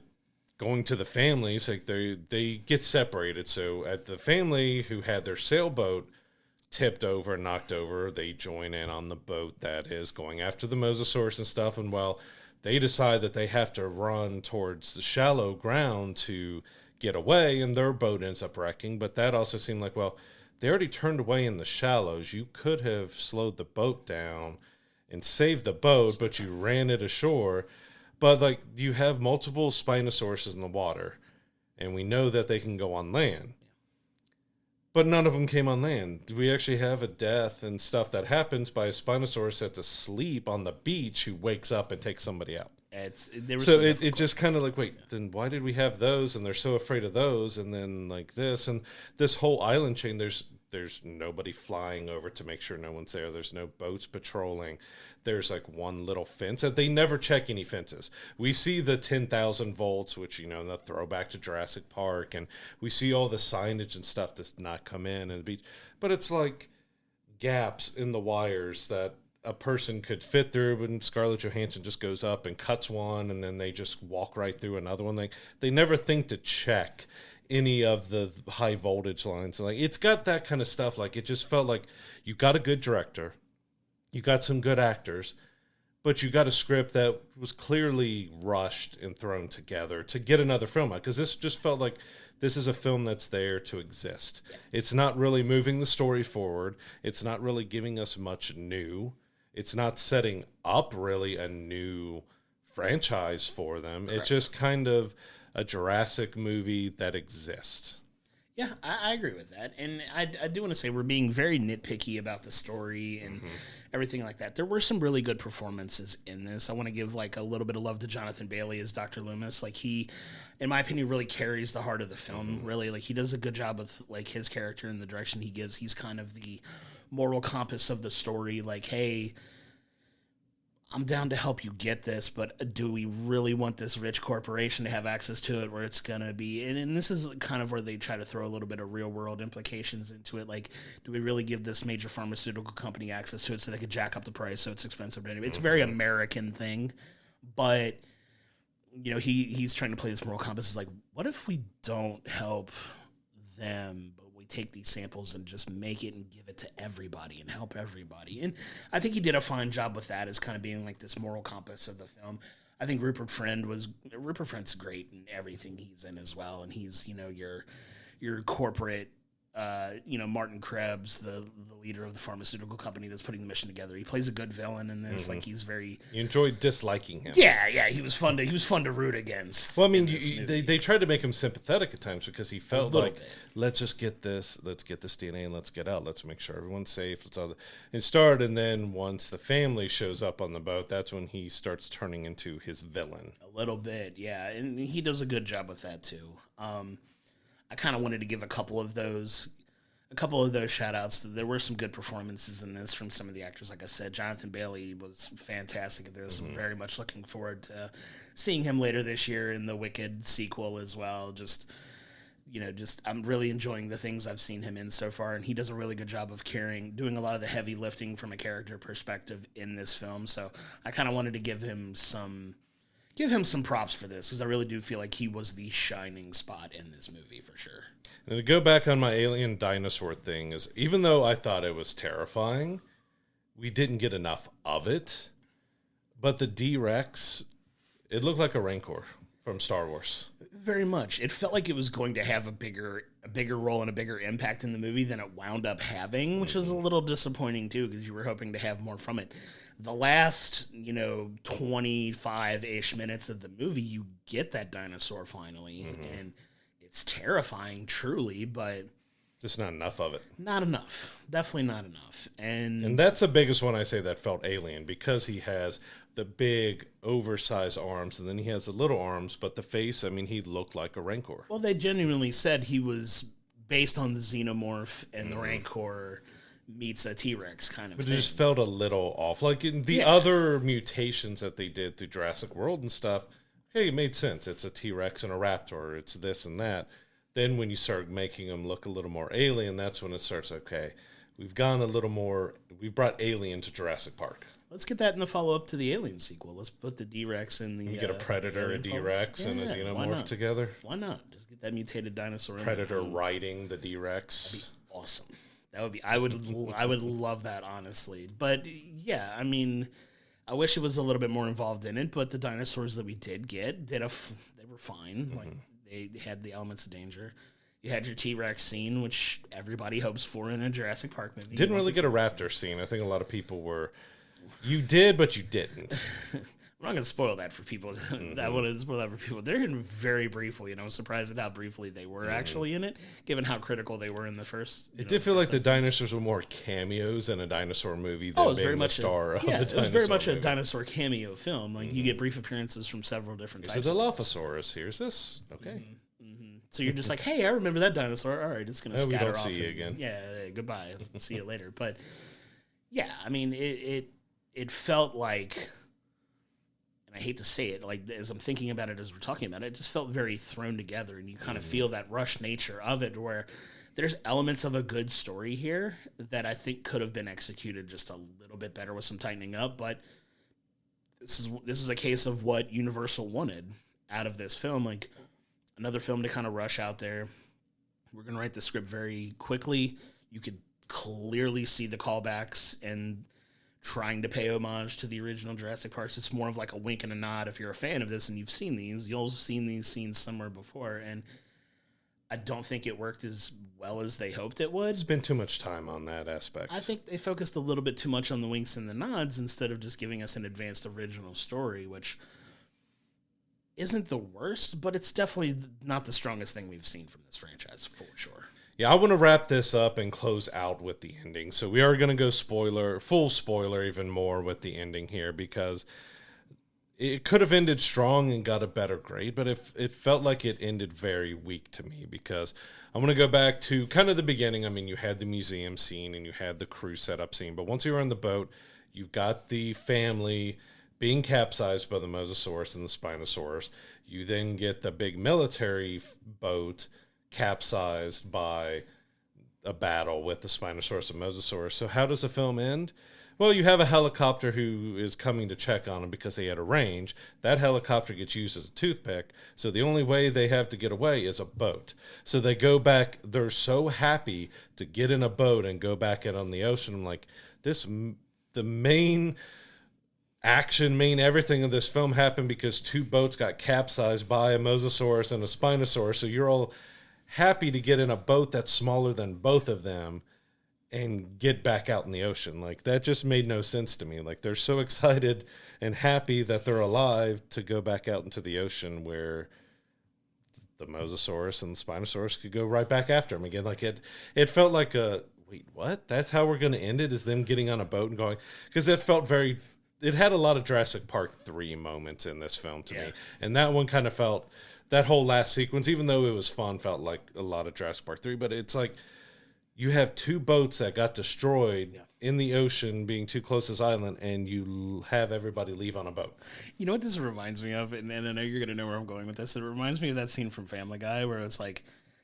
going to the families, like they get separated. So at the family who had their sailboat tipped over and knocked over, they join in on the boat that is going after the mosasaurus and stuff. And they decide that they have to run towards the shallow ground to get away, and their boat ends up wrecking. But that also seemed like, they already turned away in the shallows. You could have slowed the boat down and saved the boat, but you ran it ashore. But, you have multiple Spinosauruses in the water, and we know that they can go on land. But none of them came on land. We actually have a death and stuff that happens by a Spinosaurus that's asleep on the beach who wakes up and takes somebody out. It just kind of then why did we have those, and they're so afraid of those, and then this and this whole island chain, there's nobody flying over to make sure no one's there. There's no boats patrolling. There's one little fence, and they never check any fences. We see the 10,000 volts, which the throwback to Jurassic Park, and we see all the signage and stuff does not come in and be, but it's like gaps in the wires that a person could fit through, and Scarlett Johansson just goes up and cuts one, and then they just walk right through another one. They never think to check any of the high voltage lines. It's got that kind of stuff. It just felt like you got a good director, you got some good actors, but you got a script that was clearly rushed and thrown together to get another film out, because this just felt like this is a film that's there to exist. It's not really moving the story forward. It's not really giving us much new. It's not setting up really a new franchise for them. Correct. It's just kind of a Jurassic movie that exists. Yeah, I agree with that. And I do want to say we're being very nitpicky about the story and everything like that. There were some really good performances in this. I want to give a little bit of love to Jonathan Bailey as Dr. Loomis. He, in my opinion, really carries the heart of the film. Really, he does a good job with his character and the direction he gives. He's kind of the moral compass of the story. Hey, I'm down to help you get this, but do we really want this rich corporation to have access to it where it's going to be? And this is kind of where they try to throw a little bit of real world implications into it. Like, do we really give this major pharmaceutical company access to it so they could jack up the price so it's expensive? It's a very American thing, but he's trying to play this moral compass. Is like, what if we don't help them, but we take these samples and just make it and give it to everybody and help everybody? And I think he did a fine job with that as kind of being like this moral compass of the film. I think Rupert Friend's great in everything he's in as well. And he's, your corporate, Martin Krebs, the leader of the pharmaceutical company that's putting the mission together. He plays a good villain in this. Like, he's very... You enjoyed disliking him. Yeah, he was fun to root against. Well, I mean, they tried to make him sympathetic at times because he felt like, let's just get this DNA and let's get out. Let's make sure everyone's safe. And then once the family shows up on the boat, that's when he starts turning into his villain. A little bit, yeah. And he does a good job with that, too. I kind of wanted to give a couple of those shout outs. There were some good performances in this from some of the actors. Like I said, Jonathan Bailey was fantastic at this. I'm very much looking forward to seeing him later this year in the Wicked sequel as well. I'm really enjoying the things I've seen him in so far, and he does a really good job of doing a lot of the heavy lifting from a character perspective in this film. So I kind of wanted to give him some props for this, because I really do feel like he was the shining spot in this movie for sure. And to go back on my alien dinosaur thing, is even though I thought it was terrifying, we didn't get enough of it. But the D-Rex, it looked like a Rancor from Star Wars. Very much. It felt like it was going to have a bigger role and a bigger impact in the movie than it wound up having, which was a little disappointing too, because you were hoping to have more from it. The last, 25-ish minutes of the movie, you get that dinosaur finally, and it's terrifying, truly, but... Just not enough of it. Not enough. Definitely not enough. And that's the biggest one I say that felt alien, because he has the big, oversized arms, and then he has the little arms, but the face, I mean, he looked like a Rancor. Well, they genuinely said he was based on the Xenomorph, and the Rancor meets a T-Rex kind of thing. But it just felt a little off. Like in the other mutations that they did through Jurassic World and stuff, hey, it made sense. It's a T-Rex and a Raptor. It's this and that. Then when you start making them look a little more alien, that's when it starts, okay, we've gone a little more, we've brought Alien to Jurassic Park. Let's get that in the follow-up to the Alien sequel. Let's put the D-Rex in the... You get a Predator, a D-Rex, and a Xenomorph together. Why not? Just get that mutated dinosaur in Predator riding the D-Rex. That'd be awesome. That would be... I would love that, honestly. But, yeah, I mean, I wish it was a little bit more involved in it, but the dinosaurs that we did get, they were fine. Like, they had the elements of danger. You had your T-Rex scene, which everybody hopes for in a Jurassic Park movie. Didn't really get a raptor scene. I think a lot of people were... You did, but you didn't. I'm not going to spoil that for people. I wanted to spoil that for people. They're in very briefly, and I was surprised at how briefly they were actually in it, given how critical they were in the first. It did feel like the dinosaurs were more cameos in a dinosaur movie than being the star of the dinosaur movie. It was very much a dinosaur cameo film. Like, you get brief appearances from several different types. So the Dilophosaurus, here's this. Okay. So you're just like, hey, I remember that dinosaur. All right, it's going to scatter off. We don't see you again. Yeah, goodbye. See you later. But, yeah, I mean, it felt like, and I hate to say it, like as I'm thinking about it as we're talking about it, it just felt very thrown together, and you kind of feel that rush nature of it, where there's elements of a good story here that I think could have been executed just a little bit better with some tightening up, but this is a case of what Universal wanted out of this film, like another film to kind of rush out there. We're going to write the script very quickly. You could clearly see the callbacks and trying to pay homage to the original Jurassic Parks. It's more of like a wink and a nod. If you're a fan of this and you've seen these, you'll have seen these scenes somewhere before. And I don't think it worked as well as they hoped it would. Spent too much time on that aspect. I think they focused a little bit too much on the winks and the nods instead of just giving us an advanced original story, which isn't the worst, but it's definitely not the strongest thing we've seen from this franchise, for sure. Yeah, I want to wrap this up and close out with the ending. So we are going to go full spoiler even more with the ending here, because it could have ended strong and got a better grade, but it felt like it ended very weak to me, because I'm going to go back to kind of the beginning. I mean, you had the museum scene and you had the crew setup scene, but once you were on the boat, you've got the family being capsized by the Mosasaurus and the Spinosaurus. You then get the big military boat capsized by a battle with the Spinosaurus and Mosasaurus. So how does the film end? Well, you have a helicopter who is coming to check on them because they had a range. That helicopter gets used as a toothpick. So the only way they have to get away is a boat. So they go back. They're so happy to get in a boat and go back out on the ocean. I'm like, the main action, main everything of this film happened because two boats got capsized by a Mosasaurus and a Spinosaurus. So you're all happy to get in a boat that's smaller than both of them and get back out in the ocean. Like, that just made no sense to me. Like, they're so excited and happy that they're alive to go back out into the ocean where the Mosasaurus and the Spinosaurus could go right back after them again. Like, it felt like wait, what? That's how we're going to end it, is them getting on a boat and going, because it had a lot of Jurassic Park 3 moments in this film to me. And that one kind of felt, that whole last sequence, even though it was fun, felt like a lot of Jurassic Park 3, but it's like, you have two boats that got destroyed in the ocean being too close to this island, and you have everybody leave on a boat. You know what this reminds me of? And I know you're going to know where I'm going with this. It reminds me of that scene from Family Guy where it's like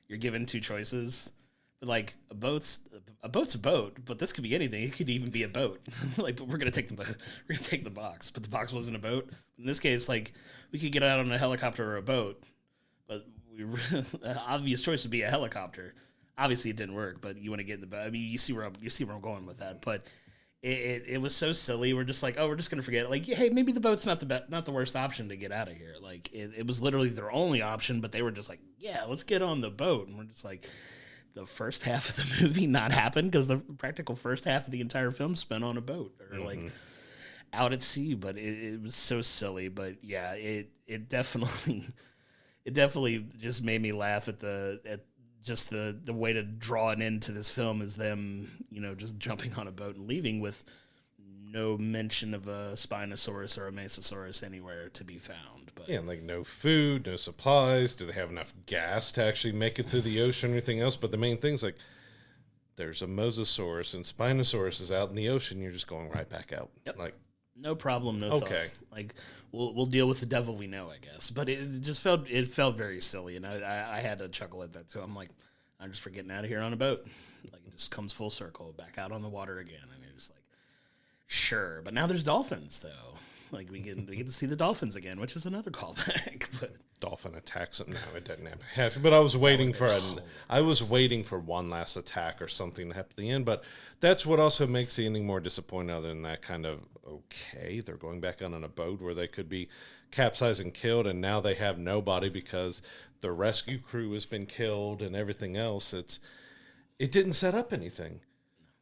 you're given two choices. But like a boat's a boat, but this could be anything. It could even be a boat. Like, but we're going to take the box, but the box wasn't a boat. In this case, like, we could get out on a helicopter or a boat, but the obvious choice would be a helicopter. Obviously, it didn't work, but you want to get in the boat. I mean, you see where I'm going with that. But it was so silly. We're just like, oh, we're just gonna forget it. Like, hey, maybe the boat's not the worst option to get out of here. Like, it was literally their only option, but they were just like, yeah, let's get on the boat. And we're just like, the first half of the movie not happen because the practical first half of the entire film spent on a boat or like out at sea. But it was so silly. But yeah, it definitely just made me laugh at just the way to draw an end to this film is them, just jumping on a boat and leaving with no mention of a Spinosaurus or a Mesosaurus anywhere to be found. But yeah, like no food, no supplies. Do they have enough gas to actually make it through the ocean or anything else? But the main thing's like, there's a Mosasaurus and Spinosaurus is out in the ocean. You're just going right back out. Yep. Like, no problem, no thought. Like, we'll deal with the devil we know, I guess. But it just felt very silly, and I had to chuckle at that too. I'm like, I'm just for getting out of here on a boat. Like, it just comes full circle, back out on the water again, and you're just like, sure. But now there's dolphins, though. Like, we get to see the dolphins again, which is another callback. But dolphin attacks it. No, it doesn't happen. But I was waiting for one last attack or something to happen at the end. But that's what also makes the ending more disappointing. Other than that, kind of okay, they're going back on a boat where they could be capsized and killed, and now they have nobody because the rescue crew has been killed and everything else. It didn't set up anything.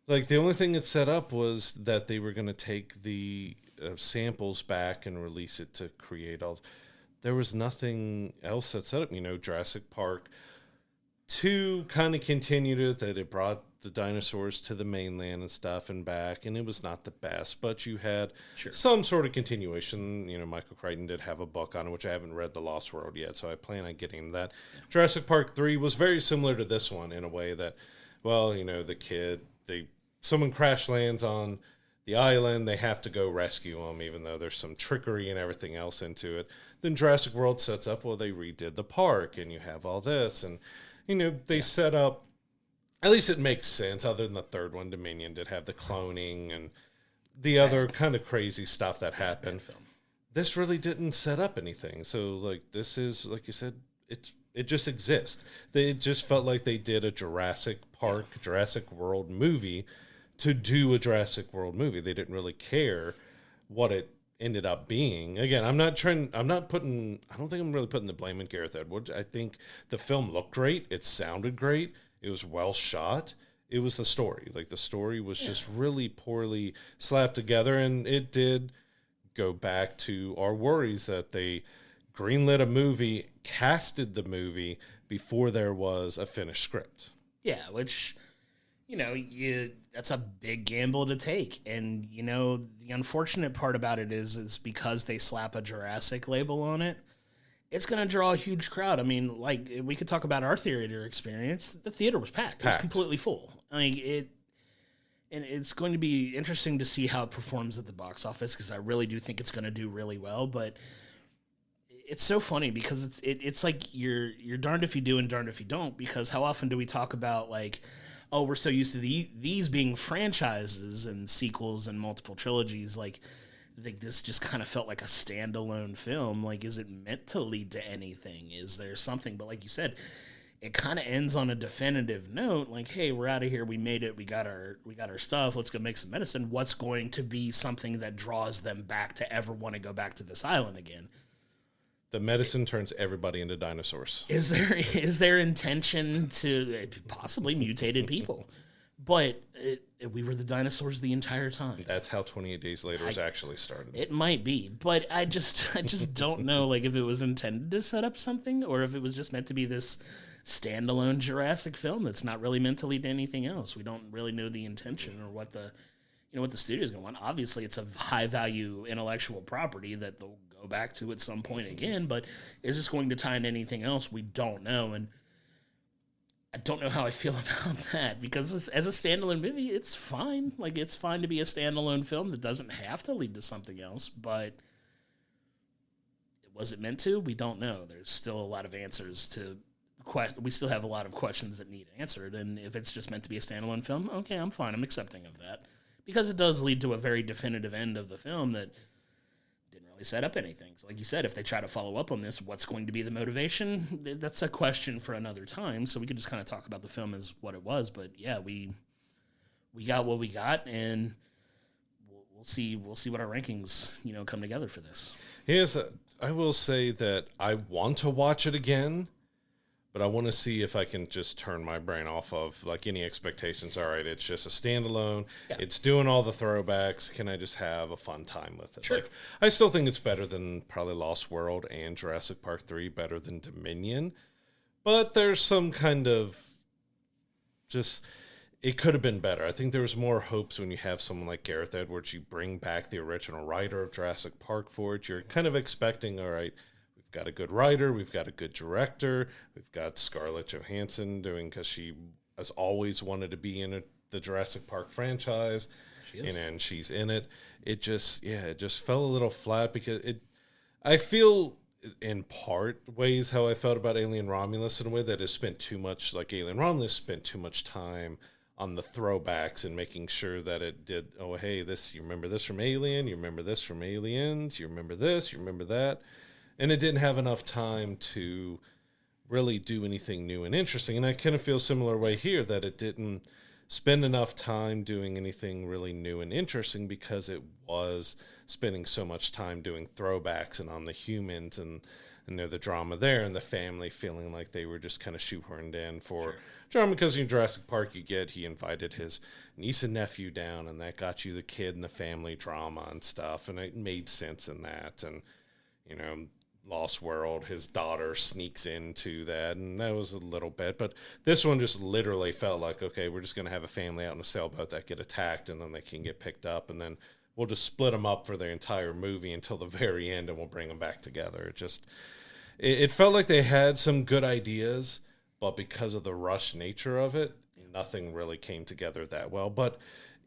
Like, the only thing it set up was that they were going to take the samples back and release it to create all. There was nothing else that set up. Jurassic Park 2 kind of continued it, that it brought the dinosaurs to the mainland and stuff and back, and it was not the best, but you had some sort of continuation. Michael Crichton did have a book on it, which I haven't read, The Lost World, yet, so I plan on getting that. Yeah. Jurassic Park 3 was very similar to this one in a way that, well, the kid, someone crash lands on the island, they have to go rescue him, even though there's some trickery and everything else into it. Then Jurassic World sets up, well, they redid the park, and you have all this, and, they set up, at least it makes sense, other than the third one, Dominion did have the cloning and the other kind of crazy stuff that happened. This really didn't set up anything. So, like, this is, like you said, it just exists. It just felt like they did a Jurassic Park, Jurassic World movie to do a Jurassic World movie. They didn't really care what it ended up being. Again, I don't think I'm really putting the blame on Gareth Edwards. I think the film looked great. It sounded great. It was well shot. It was the story. Like, the story was just really poorly slapped together, and it did go back to our worries that they greenlit a movie, casted the movie before there was a finished script. Yeah, which, that's a big gamble to take. And, the unfortunate part about it is because they slap a Jurassic label on it, it's going to draw a huge crowd. I mean, like, we could talk about our theater experience. The theater was packed. It was completely full. Like, it And it's going to be interesting to see how it performs at the box office, because I really do think it's going to do really well. But it's so funny because it's like you're darned if you do and darned if you don't, because how often do we talk about like, oh, we're so used to these being franchises and sequels and multiple trilogies. Like, I think this just kind of felt like a standalone film. Like, is it meant to lead to anything? Is there something? But like you said, it kind of ends on a definitive note. Like, hey, we're out of here. We made it. We got our stuff. Let's go make some medicine. What's going to be something that draws them back to ever want to go back to this island again? The medicine turns everybody into dinosaurs. Is there intention to possibly mutated people? But we were the dinosaurs the entire time. That's how 28 Days Later was actually started. It might be, but I just don't know, like, if it was intended to set up something, or if it was just meant to be this standalone Jurassic film that's not really meant to lead to anything else. We don't really know the intention or what the studio's going to want. Obviously, it's a high value intellectual property that they'll go back to at some point again. But is this going to tie into anything else? We don't know, and I don't know how I feel about that, because as a standalone movie, it's fine. Like, it's fine to be a standalone film that doesn't have to lead to something else, but was it meant to? We don't know. There's still a lot of answers to we still have a lot of questions that need answered, and if it's just meant to be a standalone film, okay, I'm fine. I'm accepting of that, because it does lead to a very definitive end of the film that didn't really set up anything. So like you said, if they try to follow up on this, what's going to be the motivation? That's a question for another time. So we could just kind of talk about the film as what it was. But yeah, we got what we got, and we'll see what our rankings come together for this. Yes, I will say that I want to watch it again, but I want to see if I can just turn my brain off of like any expectations. All right, it's just a standalone. Yeah. It's doing all the throwbacks. Can I just have a fun time with it? Sure. Like, I still think it's better than probably Lost World and Jurassic Park 3, better than Dominion. But there's some kind of it could have been better. I think there was more hopes when you have someone like Gareth Edwards. You bring back the original writer of Jurassic Park for it. You're kind of expecting, all right, got a good writer, we've got a good director, we've got Scarlett Johansson doing, because she has always wanted to be in the Jurassic Park franchise, and she's in it. It just fell a little flat, because I feel in part ways how I felt about Alien Romulus, in a way that it spent too much, like Alien Romulus spent too much time on the throwbacks and making sure that it did, oh, hey, this, you remember this from Alien, you remember this from Aliens, you remember this, you remember that. And it didn't have enough time to really do anything new and interesting. And I kind of feel similar way here, that it didn't spend enough time doing anything really new and interesting, because it was spending so much time doing throwbacks and on the humans and the drama there, and the family feeling like they were just kind of shoehorned in for drama. Because in Jurassic Park, he invited his niece and nephew down, and that got you the kid and the family drama and stuff. And it made sense in that. And, Lost World, his daughter sneaks into that, and that was a little bit. But this one just literally felt like, okay, we're just going to have a family out in a sailboat that get attacked, and then they can get picked up, and then we'll just split them up for the entire movie until the very end, and we'll bring them back together. It felt like they had some good ideas, but because of the rush nature of it, nothing really came together that well. But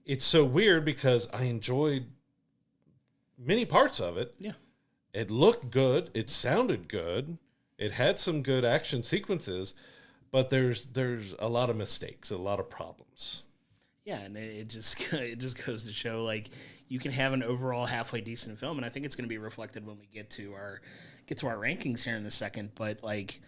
it's so weird, because I enjoyed many parts of it. Yeah. It looked good. It sounded good. It had some good action sequences, but there's a lot of mistakes, a lot of problems. Yeah, and it just goes to show, like, you can have an overall halfway decent film, and I think it's going to be reflected when we get to our rankings here in a second. But like,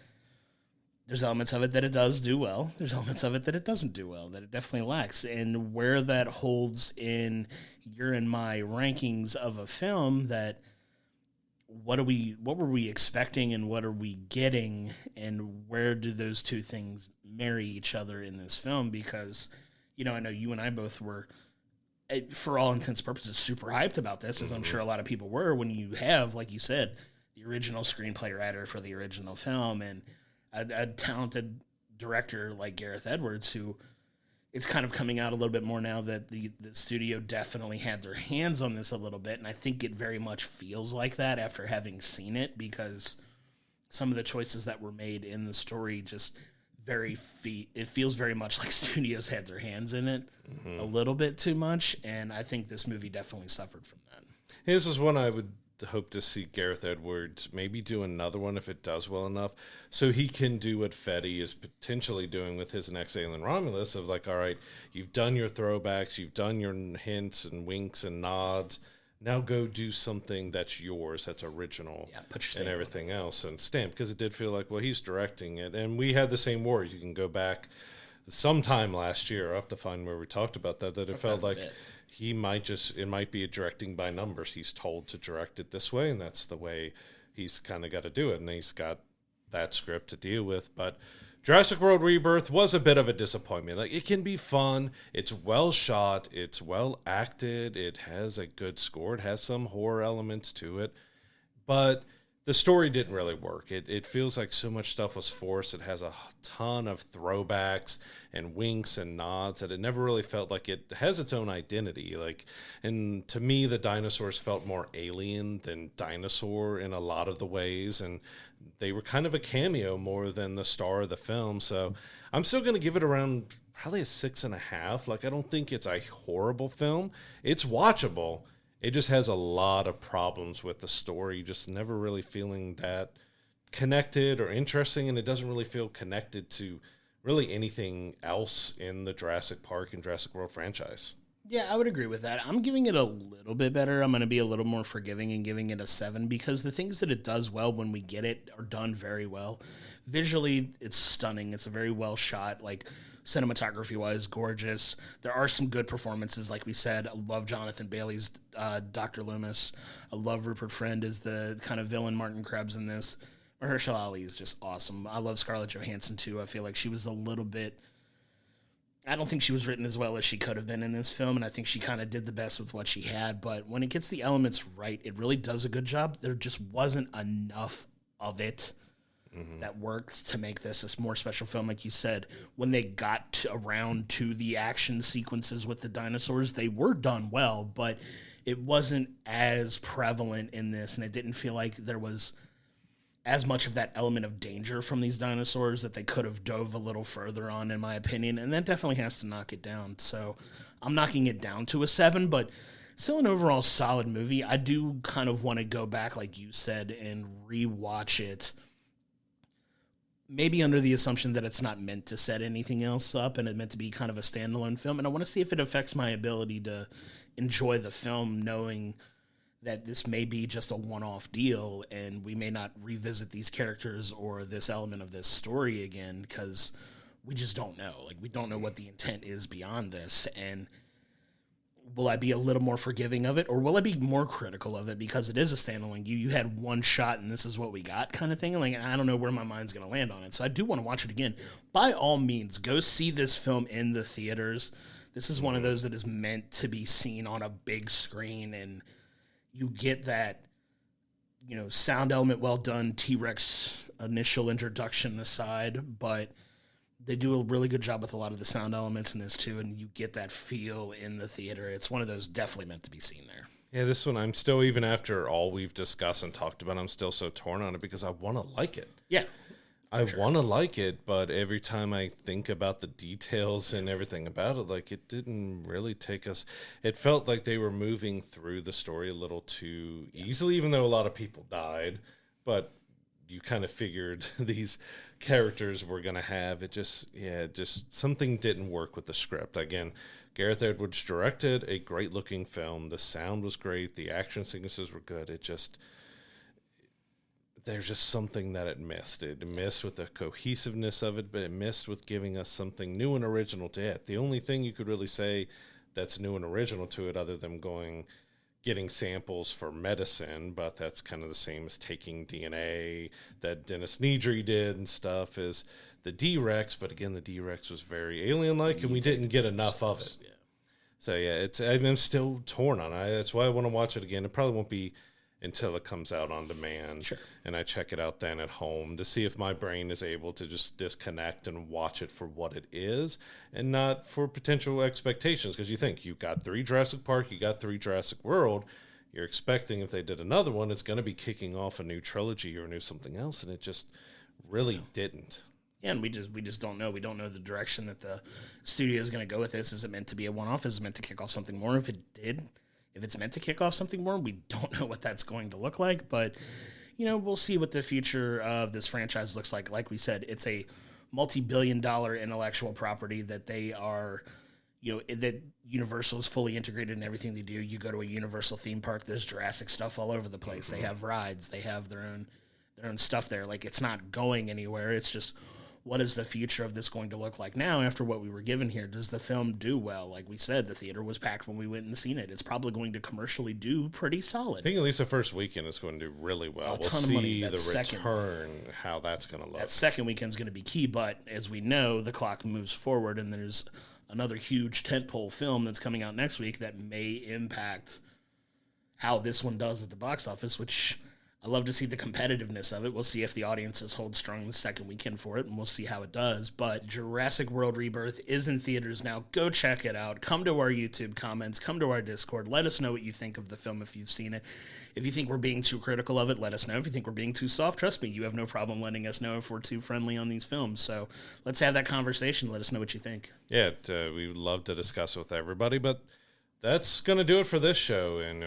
there's elements of it that it does do well. There's elements of it that it doesn't do well, that it definitely lacks. And where that holds in your and my rankings of a film, that what were we expecting and what are we getting, and where do those two things marry each other in this film? Because, I know you and I both were, for all intents and purposes, super hyped about this, as I'm sure a lot of people were, when you have, like you said, the original screenplay writer for the original film, and a talented director like Gareth Edwards, who it's kind of coming out a little bit more now that the studio definitely had their hands on this a little bit, and I think it very much feels like that after having seen it, because some of the choices that were made in the story just it feels very much like studios had their hands in it a little bit too much, and I think this movie definitely suffered from that. This was one I would hope to see Gareth Edwards maybe do another one if it does well enough, so he can do what Fetty is potentially doing with his Next Alien Romulus of like, all right, you've done your throwbacks, you've done your hints and winks and nods, now go do something that's yours, that's original, and everything else, and stamp, because it did feel like, well, he's directing it, and we had the same worries. You can go back sometime last year, I'll have to find where we talked about that it felt like it might be a directing by numbers. He's told to direct it this way, and that's the way he's kind of got to do it, and he's got that script to deal with. But Jurassic World Rebirth was a bit of a disappointment. Like, it can be fun. It's well shot. It's well acted. It has a good score. It has some horror elements to it. But the story didn't really work. It feels like so much stuff was forced. It has a ton of throwbacks and winks and nods that it never really felt like it has its own identity. Like, and to me, the dinosaurs felt more alien than dinosaur in a lot of the ways, and they were kind of a cameo more than the star of the film. So I'm still going to give it around probably a 6.5. Like, I don't think it's a horrible film. It's watchable. It just has a lot of problems with the story, just never really feeling that connected or interesting, and it doesn't really feel connected to really anything else in the Jurassic Park and Jurassic World franchise. Yeah, I would agree with that. I'm giving it a little bit better. I'm going to be a little more forgiving and giving it a 7 because the things that it does well when we get it are done very well. Visually, it's stunning. It's a very well shot, like cinematography-wise, gorgeous. There are some good performances, like we said. I love Jonathan Bailey's Dr. Loomis. I love Rupert Friend as the kind of villain Martin Krebs in this. Mahershala Ali is just awesome. I love Scarlett Johansson, too. I feel like she was a little bit... I don't think she was written as well as she could have been in this film, and I think she kind of did the best with what she had. But when it gets the elements right, it really does a good job. There just wasn't enough of it that worked to make this more special film. Like you said, when they got around to the action sequences with the dinosaurs, they were done well, but it wasn't as prevalent in this, and it didn't feel like there was as much of that element of danger from these dinosaurs that they could have dove a little further on, in my opinion, and that definitely has to knock it down. So I'm knocking it down to a 7, but still an overall solid movie. I do kind of want to go back, like you said, and rewatch it, maybe under the assumption that it's not meant to set anything else up and it's meant to be kind of a standalone film, and I want to see if it affects my ability to enjoy the film, knowing that this may be just a one-off deal and we may not revisit these characters or this element of this story again, because we just don't know. Like, we don't know what the intent is beyond this, and will I be a little more forgiving of it, or will I be more critical of it because it is a standalone? You had one shot and this is what we got kind of thing. Like, I don't know where my mind's going to land on it, so I do want to watch it again. By all means, go see this film in the theaters. This is one of those that is meant to be seen on a big screen, and you get that, sound element well done, T-Rex initial introduction aside, but they do a really good job with a lot of the sound elements in this too, and you get that feel in the theater. It's one of those definitely meant to be seen there. Yeah, this one, I'm still, even after all we've discussed and talked about, I'm still so torn on it because I want to like it. Yeah. I want to like it, but every time I think about the details and everything about it, like, it didn't really take us. It felt like they were moving through the story a little too easily, even though a lot of people died. But you kind of figured these characters were going to have it. Just something didn't work with the script. Again, Gareth Edwards directed a great looking film. The sound was great. The action sequences were good. There's just something that it missed. It missed with the cohesiveness of it, but it missed with giving us something new and original to it. The only thing you could really say that's new and original to it, other than getting samples for medicine, but that's kind of the same as taking DNA that Dennis Nedry did and stuff, is the D-Rex. But again, the D-Rex was very alien-like, and we didn't get enough of it. Yeah. So yeah, I'm still torn on it. That's why I want to watch it again. It probably won't be until it comes out on demand. Sure. And I check it out then at home to see if my brain is able to just disconnect and watch it for what it is and not for potential expectations. Because you think, you got 3 Jurassic Park, you got 3 Jurassic World, you're expecting if they did another one, it's going to be kicking off a new trilogy or a new something else, and it just really didn't. And we just don't know. We don't know the direction that the studio is going to go with this. Is it meant to be a one-off? Is it meant to kick off something more? If it's meant to kick off something more, we don't know what that's going to look like. But, we'll see what the future of this franchise looks like. Like we said, it's a multi-billion-dollar intellectual property that they are, that Universal is fully integrated in everything they do. You go to a Universal theme park, there's Jurassic stuff all over the place. They have rides. They have their own stuff there. Like, it's not going anywhere. It's just, what is the future of this going to look like now after what we were given here? Does the film do well? Like we said, the theater was packed when we went and seen it. It's probably going to commercially do pretty solid. I think at least the first weekend is going to do really well. We'll see the return, how that's going to look. That second weekend is going to be key, but as we know, the clock moves forward, and there's another huge tentpole film that's coming out next week that may impact how this one does at the box office, which I love to see the competitiveness of it. We'll see if the audiences hold strong the second weekend for it, and we'll see how it does. But Jurassic World Rebirth is in theaters now. Go check it out. Come to our YouTube comments. Come to our Discord. Let us know what you think of the film if you've seen it. If you think we're being too critical of it, let us know. If you think we're being too soft, trust me, you have no problem letting us know if we're too friendly on these films. So let's have that conversation. Let us know what you think. Yeah, we would love to discuss with everybody, but that's going to do it for this show. And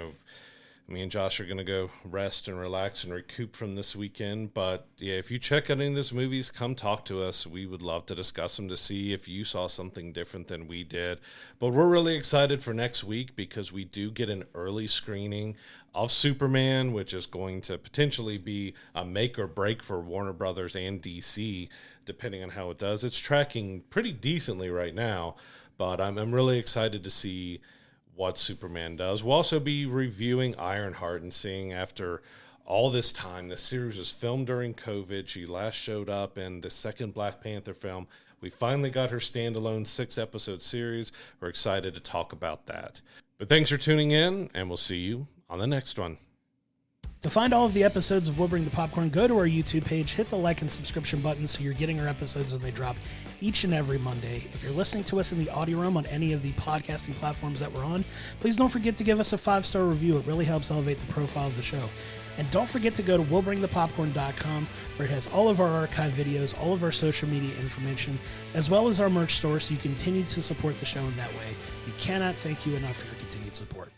me and Josh are going to go rest and relax and recoup from this weekend. But yeah, if you check out any of these movies, come talk to us. We would love to discuss them to see if you saw something different than we did. But we're really excited for next week because we do get an early screening of Superman, which is going to potentially be a make or break for Warner Brothers and DC, depending on how it does. It's tracking pretty decently right now, but I'm really excited to see what Superman does. We'll also be reviewing Ironheart and seeing, after all this time, the series was filmed during COVID. She last showed up in the second Black Panther film. We finally got her standalone 6-episode series. We're excited to talk about that. But thanks for tuning in, and we'll see you on the next one. To find all of the episodes of We'll Bring the Popcorn, go to our YouTube page, hit the like and subscription button so you're getting our episodes when they drop each and every Monday. If you're listening to us in the audio room on any of the podcasting platforms that we're on, please don't forget to give us a 5-star review. It really helps elevate the profile of the show. And don't forget to go to willbringthepopcorn.com, where it has all of our archive videos, all of our social media information, as well as our merch store, so you continue to support the show in that way. We cannot thank you enough for your continued support.